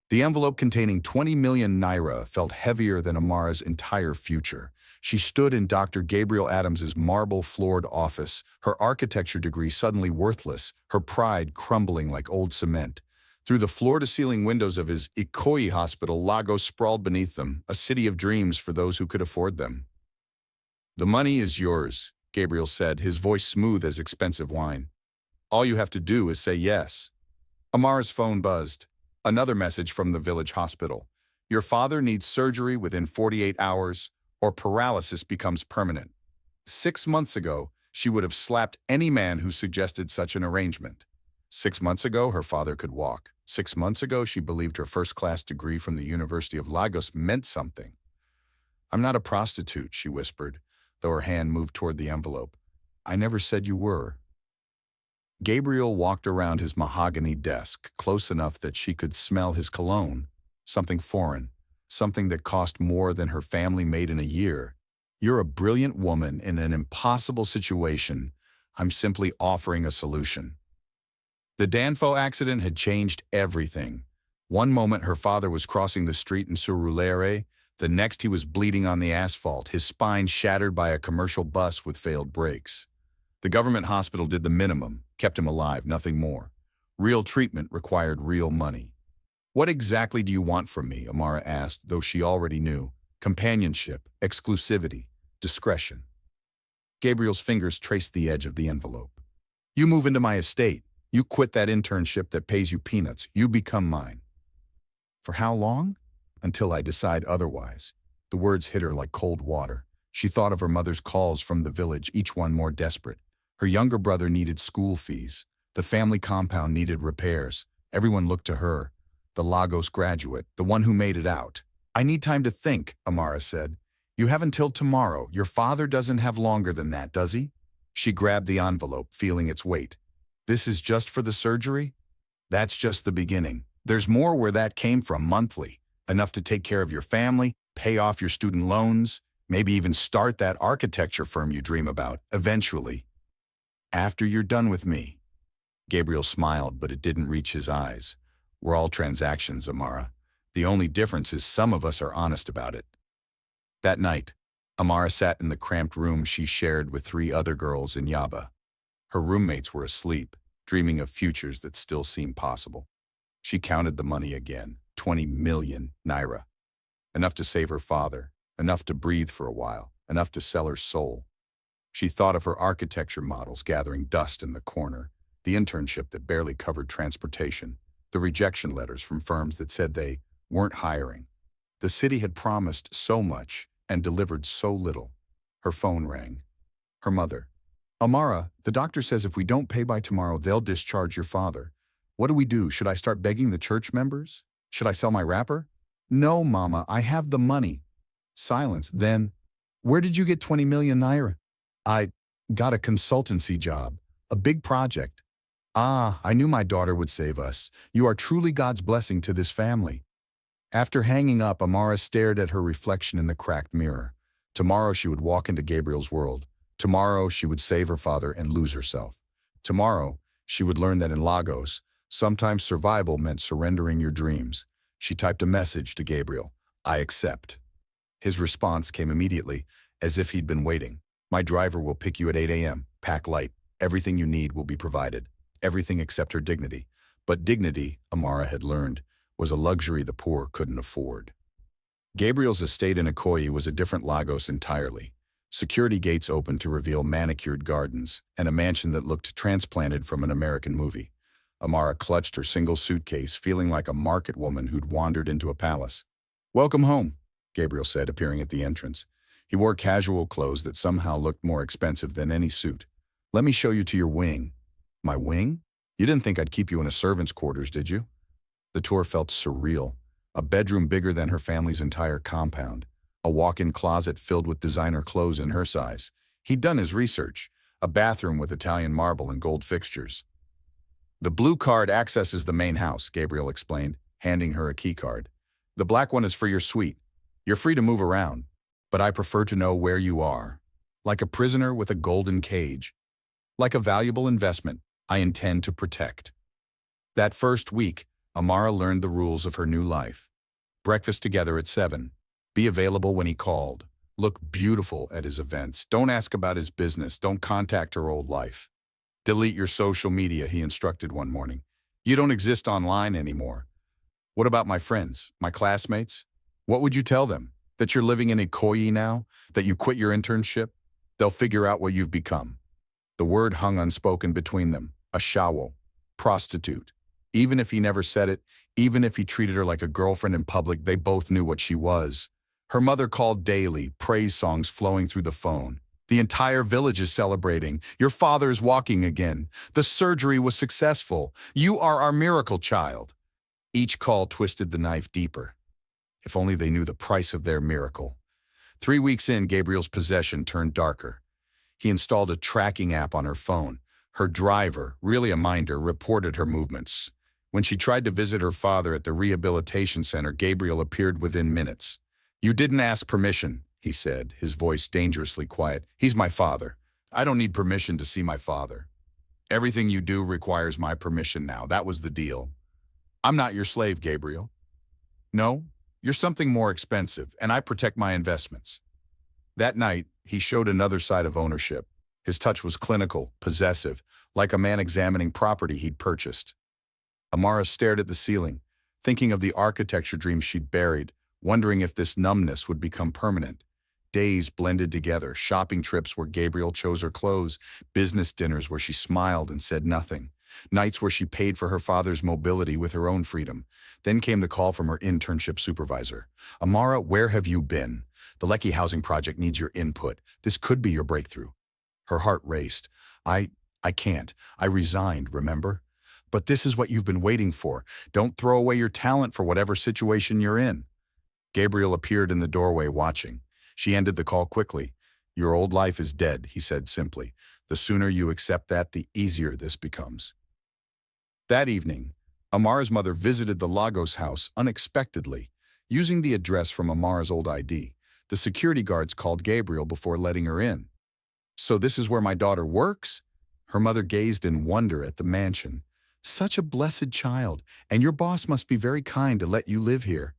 The envelope containing 20 million naira felt heavier than Amara's entire future. She stood in Dr. Gabriel Adams's marble-floored office, her architecture degree suddenly worthless, her pride crumbling like old cement. Through the floor-to-ceiling windows of his Ikoyi hospital, Lagos sprawled beneath them, a city of dreams for those who could afford them. "The money is yours," Gabriel said, his voice smooth as expensive wine. "All you have to do is say yes." Amara's phone buzzed. Another message from the village hospital. "Your father needs surgery within 48 hours, or paralysis becomes permanent." 6 months ago, she would have slapped any man who suggested such an arrangement. 6 months ago, her father could walk. 6 months ago, she believed her first-class degree from the University of Lagos meant something. "I'm not a prostitute," she whispered, though her hand moved toward the envelope. "I never said you were." Gabriel walked around his mahogany desk, close enough that she could smell his cologne, something foreign, something that cost more than her family made in a year. "You're a brilliant woman in an impossible situation. I'm simply offering a solution." The Danfo accident had changed everything. One moment her father was crossing the street in Surulere, the next he was bleeding on the asphalt, his spine shattered by a commercial bus with failed brakes. The government hospital did the minimum, kept him alive, nothing more. Real treatment required real money. "What exactly do you want from me?" Amara asked, though she already knew. Companionship, exclusivity, discretion. Gabriel's fingers traced the edge of the envelope. "You move into my estate. You quit that internship that pays you peanuts. You become mine." "For how long?" "Until I decide otherwise." The words hit her like cold water. She thought of her mother's calls from the village, each one more desperate. Her younger brother needed school fees. The family compound needed repairs. Everyone looked to her, the Lagos graduate, the one who made it out. "I need time to think," Amara said. "You have until tomorrow. Your father doesn't have longer than that, does he?" She grabbed the envelope, feeling its weight. "This is just for the surgery?" "That's just the beginning. There's more where that came from monthly. Enough to take care of your family, pay off your student loans, maybe even start that architecture firm you dream about, eventually. After you're done with me." Gabriel smiled, but it didn't reach his eyes. "We're all transactions, Amara. The only difference is some of us are honest about it." That night, Amara sat in the cramped room she shared with 3 other girls in Yaba. Her roommates were asleep, dreaming of futures that still seemed possible. She counted the money again, 20 million naira. Enough to save her father, enough to breathe for a while, enough to sell her soul. She thought of her architecture models gathering dust in the corner, the internship that barely covered transportation, the rejection letters from firms that said they weren't hiring. The city had promised so much and delivered so little. Her phone rang. Her mother. "Amara, the doctor says if we don't pay by tomorrow, they'll discharge your father. What do we do? Should I start begging the church members? Should I sell my wrapper?" "No, Mama, I have the money." Silence. Then, "Where did you get 20 million naira?" "I got a consultancy job. A big project." "Ah, I knew my daughter would save us. You are truly God's blessing to this family." After hanging up, Amara stared at her reflection in the cracked mirror. Tomorrow she would walk into Gabriel's world. Tomorrow she would save her father and lose herself. Tomorrow she would learn that in Lagos, sometimes survival meant surrendering your dreams. She typed a message to Gabriel. "I accept." His response came immediately, as if he'd been waiting. "My driver will pick you at 8 a.m. Pack light. Everything you need will be provided. Everything except her dignity." But dignity, Amara had learned, was a luxury the poor couldn't afford. Gabriel's estate in Ikoyi was a different Lagos entirely. Security gates opened to reveal manicured gardens and a mansion that looked transplanted from an American movie. Amara clutched her single suitcase, feeling like a market woman who'd wandered into a palace. "Welcome home," Gabriel said, appearing at the entrance. He wore casual clothes that somehow looked more expensive than any suit. "Let me show you to your wing." "My wing? You didn't think I'd keep you in a servant's quarters, did you?" The tour felt surreal. A bedroom bigger than her family's entire compound. A walk-in closet filled with designer clothes in her size. He'd done his research. A bathroom with Italian marble and gold fixtures. "The blue card accesses the main house," Gabriel explained, handing her a key card. "The black one is for your suite. You're free to move around, but I prefer to know where you are. Like a prisoner with a golden cage. Like a valuable investment I intend to protect." That first week, Amara learned the rules of her new life. Breakfast together at 7. Be available when he called. Look beautiful at his events. Don't ask about his business. Don't contact her old life. Delete your social media, he instructed one morning. You don't exist online anymore. What about my friends, my classmates? What would you tell them? That you're living in Ikoyi now? That you quit your internship? They'll figure out what you've become. The word hung unspoken between them. A shawo. Prostitute. Even if he never said it, even if he treated her like a girlfriend in public, they both knew what she was. Her mother called daily, praise songs flowing through the phone. The entire village is celebrating. Your father is walking again. The surgery was successful. You are our miracle child. Each call twisted the knife deeper. If only they knew the price of their miracle. 3 weeks in, Gabriel's possession turned darker. He installed a tracking app on her phone. Her driver, really a minder, reported her movements. When she tried to visit her father at the rehabilitation center, Gabriel appeared within minutes. You didn't ask permission, he said, his voice dangerously quiet. He's my father. I don't need permission to see my father. Everything you do requires my permission now. That was the deal. I'm not your slave, Gabriel. No, you're something more expensive, and I protect my investments. That night, he showed another side of ownership. His touch was clinical, possessive, like a man examining property he'd purchased. Amara stared at the ceiling, thinking of the architecture dreams she'd buried, wondering if this numbness would become permanent. Days blended together, shopping trips where Gabriel chose her clothes, business dinners where she smiled and said nothing, nights where she paid for her father's mobility with her own freedom. Then came the call from her internship supervisor. Amara, where have you been? The Lekki housing project needs your input. This could be your breakthrough. Her heart raced. I can't. I resigned, remember? But this is what you've been waiting for. Don't throw away your talent for whatever situation you're in. Gabriel appeared in the doorway watching. She ended the call quickly. Your old life is dead, he said simply. The sooner you accept that, the easier this becomes. That evening, Amara's mother visited the Lagos house unexpectedly, using the address from Amara's old ID. The security guards called Gabriel before letting her in. So this is where my daughter works? Her mother gazed in wonder at the mansion. Such a blessed child, and your boss must be very kind to let you live here.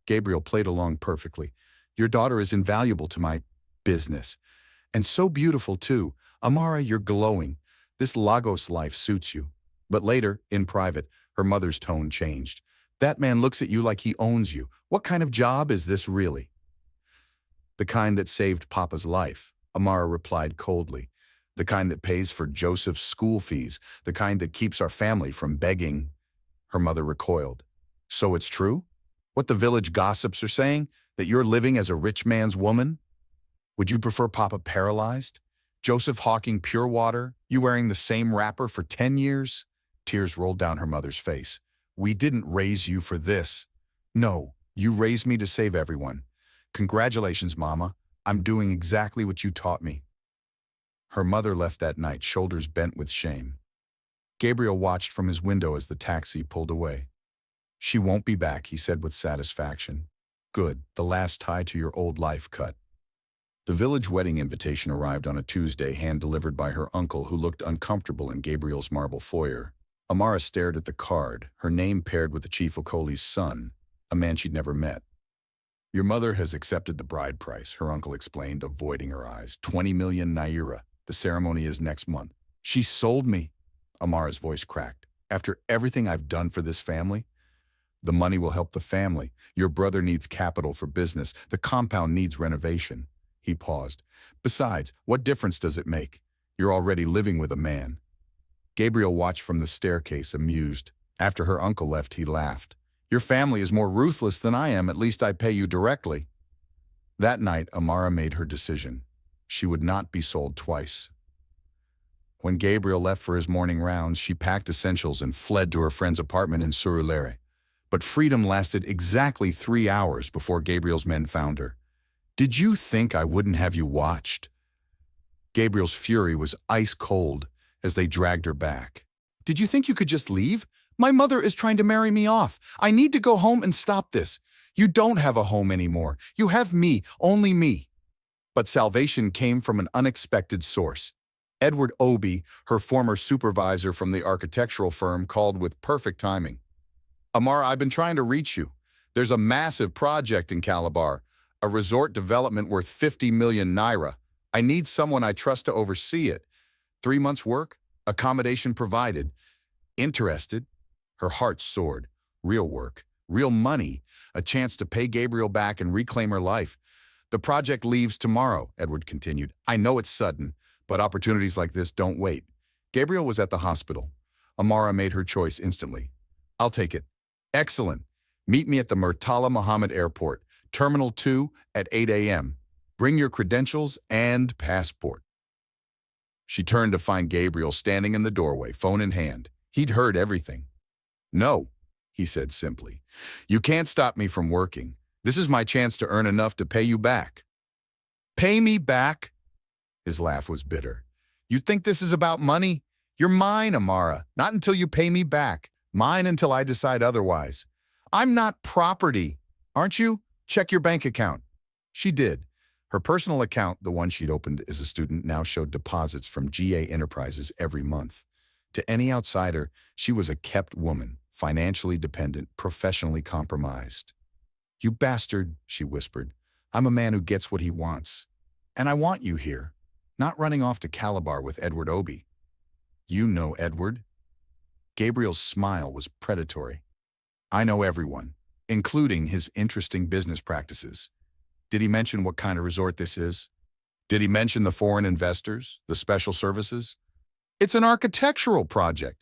Gabriel played along perfectly. Your daughter is invaluable to my business. And so beautiful, too. Amara, you're glowing. This Lagos life suits you. But later, in private, her mother's tone changed. That man looks at you like he owns you. What kind of job is this really? The kind that saved Papa's life, Amara replied coldly. The kind that pays for Joseph's school fees. The kind that keeps our family from begging. Her mother recoiled. So it's true? What the village gossips are saying? That you're living as a rich man's woman? Would you prefer Papa paralyzed? Joseph hawking pure water? You wearing the same wrapper for 10 years? Tears rolled down her mother's face. We didn't raise you for this. No, you raised me to save everyone. Congratulations, Mama. I'm doing exactly what you taught me. Her mother left that night, shoulders bent with shame. Gabriel watched from his window as the taxi pulled away. She won't be back, he said with satisfaction. Good, the last tie to your old life cut. The village wedding invitation arrived on a Tuesday, hand-delivered by her uncle, who looked uncomfortable in Gabriel's marble foyer. Amara stared at the card, her name paired with the chief Okoli's son, a man she'd never met. Your mother has accepted the bride price, her uncle explained, avoiding her eyes. 20 million naira. The ceremony is next month. She sold me, Amara's voice cracked. After everything I've done for this family? The money will help the family. Your brother needs capital for business. The compound needs renovation. He paused. Besides, what difference does it make? You're already living with a man. Gabriel watched from the staircase, amused. After her uncle left, he laughed. Your family is more ruthless than I am. At least I pay you directly. That night, Amara made her decision. She would not be sold twice. When Gabriel left for his morning rounds, she packed essentials and fled to her friend's apartment in Surulere. But freedom lasted exactly 3 hours before Gabriel's men found her. Did you think I wouldn't have you watched? Gabriel's fury was ice cold as they dragged her back. Did you think you could just leave? My mother is trying to marry me off. I need to go home and stop this. You don't have a home anymore. You have me, only me. But salvation came from an unexpected source. Edward Obi, her former supervisor from the architectural firm, called with perfect timing. Amara, I've been trying to reach you. There's a massive project in Calabar, a resort development worth 50 million naira. I need someone I trust to oversee it. 3 months' work, accommodation provided. Interested? Her heart soared. Real work, real money, a chance to pay Gabriel back and reclaim her life. The project leaves tomorrow, Edward continued. I know it's sudden, but opportunities like this don't wait. Gabriel was at the hospital. Amara made her choice instantly. I'll take it. Excellent. Meet me at the Murtala Mohammed Airport, Terminal 2 at 8 a.m. Bring your credentials and passport. She turned to find Gabriel standing in the doorway, phone in hand. He'd heard everything. No, he said simply. You can't stop me from working. This is my chance to earn enough to pay you back. Pay me back? His laugh was bitter. You think this is about money? You're mine, Amara. Not until you pay me back. Mine until I decide otherwise. I'm not property. Aren't you? Check your bank account. She did. Her personal account, the one she'd opened as a student, now showed deposits from GA Enterprises every month. To any outsider, she was a kept woman, financially dependent, professionally compromised. You bastard, she whispered. I'm a man who gets what he wants. And I want you here, not running off to Calabar with Edward Obi. You know Edward? Gabriel's smile was predatory. I know everyone, including his interesting business practices. Did he mention what kind of resort this is? Did he mention the foreign investors, the special services? It's an architectural project.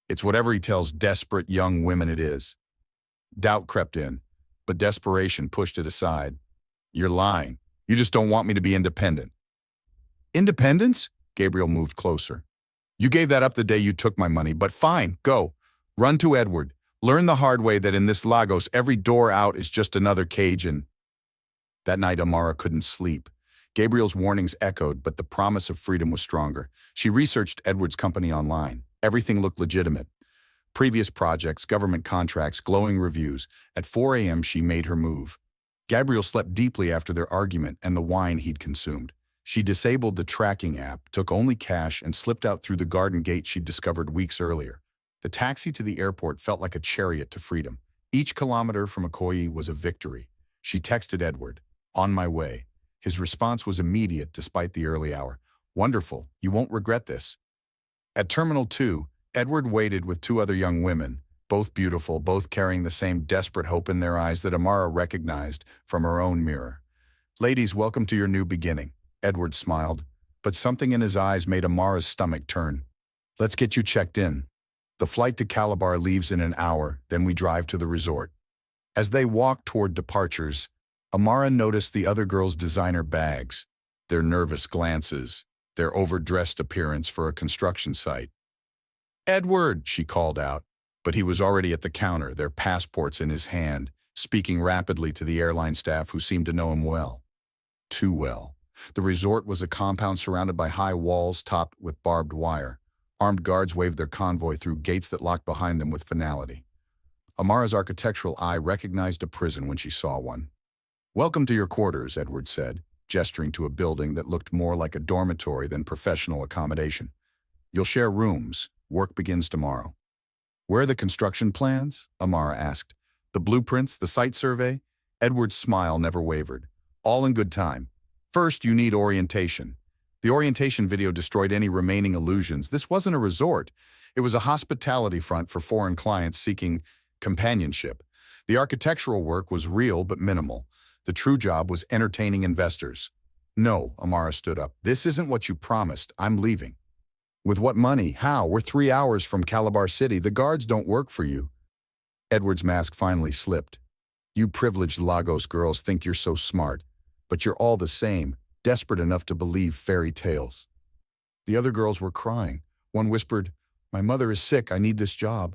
It's whatever he tells desperate young women it is. Doubt crept in, but desperation pushed it aside. You're lying. You just don't want me to be independent. Independence? Gabriel moved closer. You gave that up the day you took my money, but fine, go. Run to Edward. Learn the hard way that in this Lagos, every door out is just another cage and... That night, Amara couldn't sleep. Gabriel's warnings echoed, but the promise of freedom was stronger. She researched Edward's company online. Everything looked legitimate. Previous projects, government contracts, glowing reviews. At 4 a.m., she made her move. Gabriel slept deeply after their argument and the wine he'd consumed. She disabled the tracking app, took only cash, and slipped out through the garden gate she'd discovered weeks earlier. The taxi to the airport felt like a chariot to freedom. Each kilometer from Ikoyi was a victory. She texted Edward, on my way. His response was immediate despite the early hour. Wonderful, you won't regret this. At Terminal 2, Edward waited with 2 other young women, both beautiful, both carrying the same desperate hope in their eyes that Amara recognized from her own mirror. Ladies, welcome to your new beginning. Edward smiled, but something in his eyes made Amara's stomach turn. Let's get you checked in. The flight to Calabar leaves in an hour, then we drive to the resort. As they walked toward departures, Amara noticed the other girls' designer bags, their nervous glances, their overdressed appearance for a construction site. Edward, she called out, but he was already at the counter, their passports in his hand, speaking rapidly to the airline staff who seemed to know him well. Too well. The resort was a compound surrounded by high walls topped with barbed wire. Armed guards waved their convoy through gates that locked behind them with finality. Amara's architectural eye recognized a prison when she saw one. Welcome to your quarters, Edward said, gesturing to a building that looked more like a dormitory than professional accommodation. You'll share rooms. Work begins tomorrow. Where are the construction plans? Amara asked. The blueprints, the site survey? Edward's smile never wavered. All in good time. First, you need orientation. The orientation video destroyed any remaining illusions. This wasn't a resort. It was a hospitality front for foreign clients seeking companionship. The architectural work was real but minimal. The true job was entertaining investors. No, Amara stood up. This isn't what you promised. I'm leaving. With what money? How? We're 3 hours from Calabar City. The guards don't work for you. Edward's mask finally slipped. You privileged Lagos girls think you're so smart, but you're all the same, desperate enough to believe fairy tales. The other girls were crying. One whispered, my mother is sick. I need this job.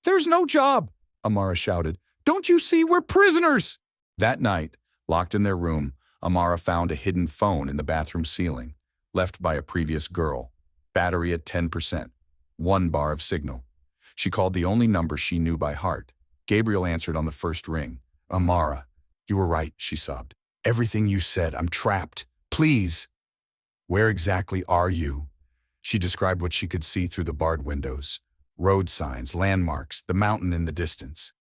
There's no job, Amara shouted. Don't you see? We're prisoners. That night, locked in their room, Amara found a hidden phone in the bathroom ceiling, left by a previous girl. Battery at 10%. 1 bar of signal. She called the only number she knew by heart. Gabriel answered on the first ring. Amara, you were right, she sobbed. Everything you said, I'm trapped. Please. Where exactly are you? She described what she could see through the barred windows. Road signs, landmarks, the mountain in the distance.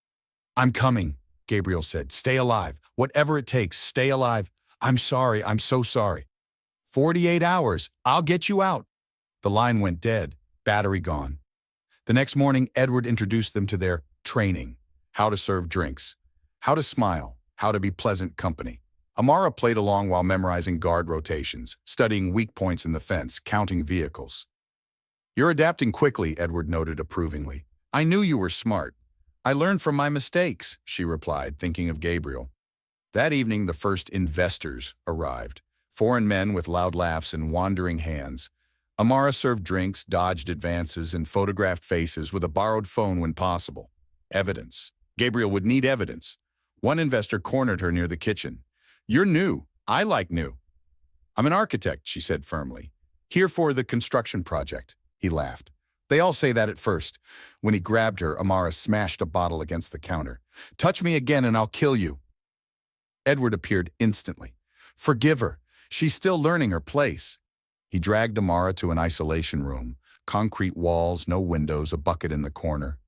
"I'm coming," Gabriel said. "Stay alive. Whatever it takes, stay alive. I'm sorry, I'm so sorry." 48 hours, I'll get you out." The line went dead, battery gone. The next morning, Edward introduced them to their training: how to serve drinks, how to smile, how to be pleasant company. Amara played along while memorizing guard rotations, studying weak points in the fence, counting vehicles. "You're adapting quickly," Edward noted approvingly. "I knew you were smart. I learned from my mistakes," she replied, thinking of Gabriel. That evening, the first investors arrived, foreign men with loud laughs and wandering hands. Amara served drinks, dodged advances, and photographed faces with a borrowed phone when possible. Evidence. Gabriel would need evidence. One investor cornered her near the kitchen. "You're new. I like new." "I'm an architect," she said firmly. "Here for the construction project." He laughed. "They all say that at first." When he grabbed her, Amara smashed a bottle against the counter. "Touch me again and I'll kill you." Edward appeared instantly. "Forgive her. She's still learning her place." He dragged Amara to an isolation room. Concrete walls, no windows, a bucket in the corner.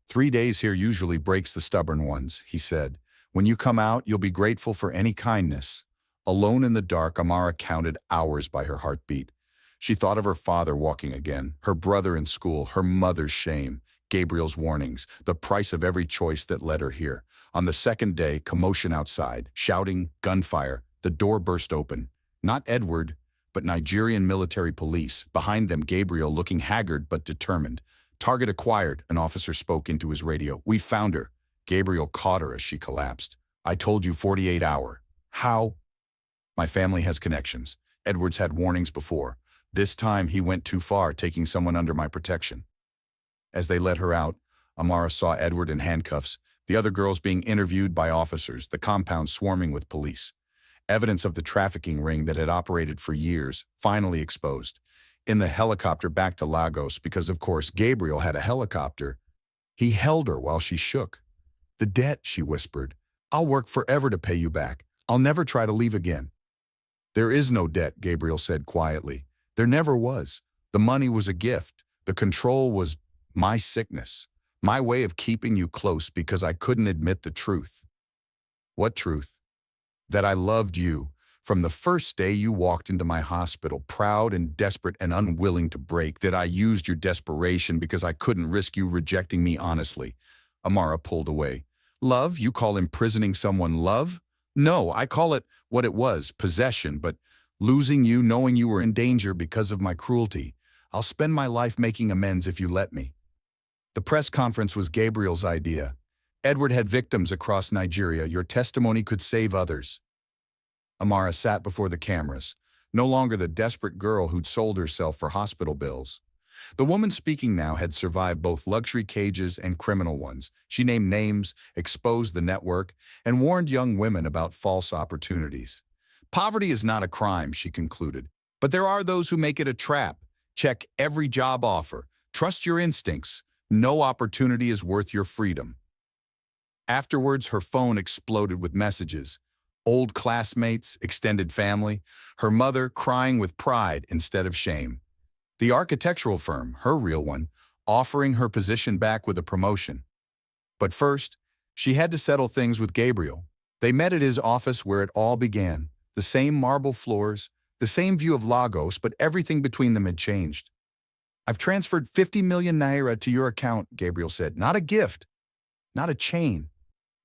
"3 days here usually breaks the stubborn ones," he said. "When you come out, you'll be grateful for any kindness." Alone in the dark, Amara counted hours by her heartbeat. She thought of her father walking again, her brother in school, her mother's shame, Gabriel's warnings, the price of every choice that led her here. On the second day, commotion outside, shouting, gunfire. The door burst open. Not Edward, but Nigerian military police. Behind them, Gabriel, looking haggard but determined. "Target acquired," an officer spoke into his radio. "We found her." Gabriel caught her as she collapsed. "I told you 48 hours. How?" "My family has connections. Edwards had warnings before. This time he went too far, taking someone under my protection." As they let her out, Amara saw Edward in handcuffs, the other girls being interviewed by officers, the compound swarming with police. Evidence of the trafficking ring that had operated for years, finally exposed. In the helicopter back to Lagos, because of course Gabriel had a helicopter, he held her while she shook. "The debt," she whispered. "I'll work forever to pay you back. I'll never try to leave again." "There is no debt," Gabriel said quietly. "There never was. The money was a gift. The control was my sickness. My way of keeping you close because I couldn't admit the truth." "What truth?" "That I loved you. From the first day you walked into my hospital, proud and desperate and unwilling to break, that I used your desperation because I couldn't risk you rejecting me honestly." Amara pulled away. "Love? You call imprisoning someone love?" "No, I call it what it was, possession, but losing you, knowing you were in danger because of my cruelty. I'll spend my life making amends if you let me." The press conference was Gabriel's idea. "Edward had victims across Nigeria. Your testimony could save others." Amara sat before the cameras, no longer the desperate girl who'd sold herself for hospital bills. The woman speaking now had survived both luxury cages and criminal ones. She named names, exposed the network, and warned young women about false opportunities. "Poverty is not a crime," she concluded, "but there are those who make it a trap. Check every job offer. Trust your instincts. No opportunity is worth your freedom." Afterwards, her phone exploded with messages. Old classmates, extended family, her mother crying with pride instead of shame. The architectural firm, her real one, offering her position back with a promotion. But first, she had to settle things with Gabriel. They met at his office where it all began. The same marble floors, the same view of Lagos, but everything between them had changed. "I've transferred 50 million naira to your account," Gabriel said. "Not a gift, not a chain.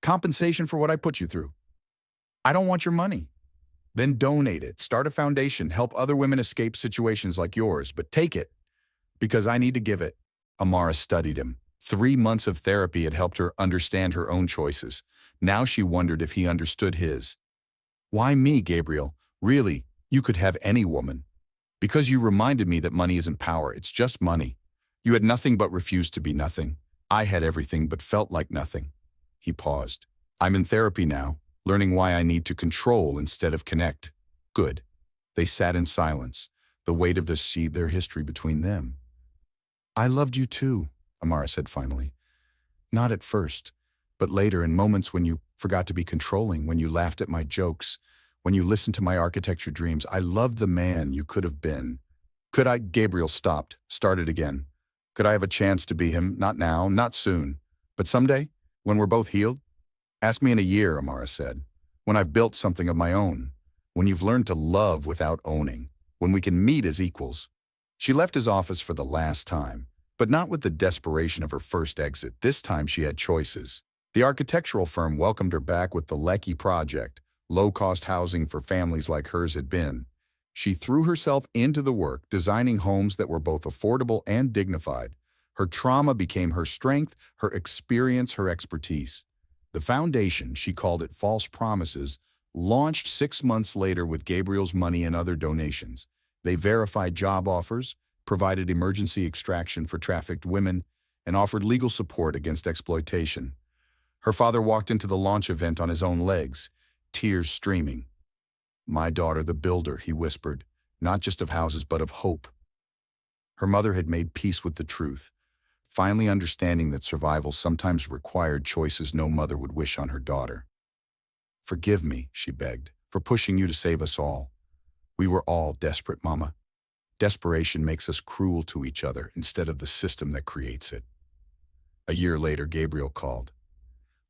Compensation for what I put you through. I don't want your money." "Then donate it, start a foundation, help other women escape situations like yours, but take it, because I need to give it." Amara studied him. 3 months of therapy had helped her understand her own choices. Now she wondered if he understood his. "Why me, Gabriel? Really, you could have any woman." "Because you reminded me that money isn't power, it's just money. You had nothing but refused to be nothing. I had everything but felt like nothing." He paused. "I'm in therapy now, learning why I need to control instead of connect." "Good." They sat in silence, the weight of their history between them. "I loved you too," Amara said finally. "Not at first, but later, in moments when you forgot to be controlling, when you laughed at my jokes, when you listened to my architecture dreams. I loved the man you could have been." "Could I?" Gabriel stopped, started again. Could I have a chance to be him? Not now, not soon. But someday, when we're both healed? Ask me in a year, Amara said. When I've built something of my own. When you've learned to love without owning. When we can meet as equals. She left his office for the last time, but not with the desperation of her first exit. This time she had choices. The architectural firm welcomed her back with the Lecky project, low-cost housing for families like hers had been. She threw herself into the work, designing homes that were both affordable and dignified. Her trauma became her strength, her experience, her expertise. The foundation, she called it False Promises, launched 6 months later with Gabriel's money and other donations. They verified job offers, provided emergency extraction for trafficked women, and offered legal support against exploitation. Her father walked into the launch event on his own legs, tears streaming. "My daughter, the builder," he whispered, "not just of houses, but of hope." Her mother had made peace with the truth, finally understanding that survival sometimes required choices no mother would wish on her daughter. "Forgive me," she begged, "for pushing you to save us all. We were all desperate, Mama. Desperation makes us cruel to each other instead of the system that creates it." A year later, Gabriel called.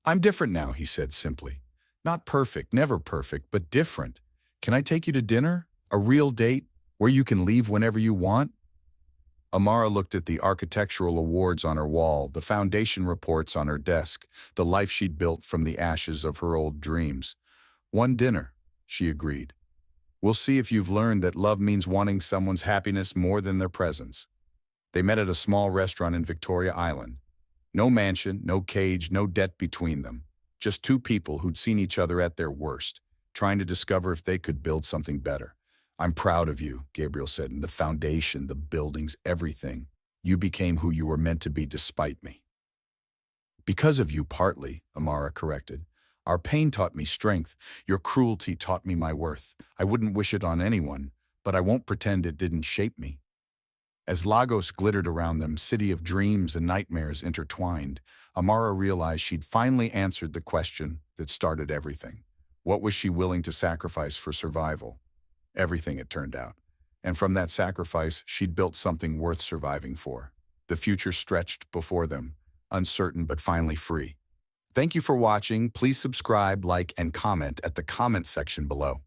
"I'm different now," he said simply. "Not perfect, never perfect, but different. Can I take you to dinner? A real date, where you can leave whenever you want?" Amara looked at the architectural awards on her wall, the foundation reports on her desk, the life she'd built from the ashes of her old dreams. "One dinner," she agreed. "We'll see if you've learned that love means wanting someone's happiness more than their presence." They met at a small restaurant in Victoria Island. No mansion, no cage, no debt between them. Just two people who'd seen each other at their worst, trying to discover if they could build something better. "I'm proud of you," Gabriel said, "and the foundation, the buildings, everything. You became who you were meant to be despite me." "Because of you, partly," Amara corrected. "Our pain taught me strength. Your cruelty taught me my worth. I wouldn't wish it on anyone, but I won't pretend it didn't shape me." As Lagos glittered around them, city of dreams and nightmares intertwined, Amara realized she'd finally answered the question that started everything. What was she willing to sacrifice for survival? Everything, it turned out. And from that sacrifice, she'd built something worth surviving for. The future stretched before them, uncertain but finally free. Thank you for watching. Please subscribe, like, and comment at the comment section below.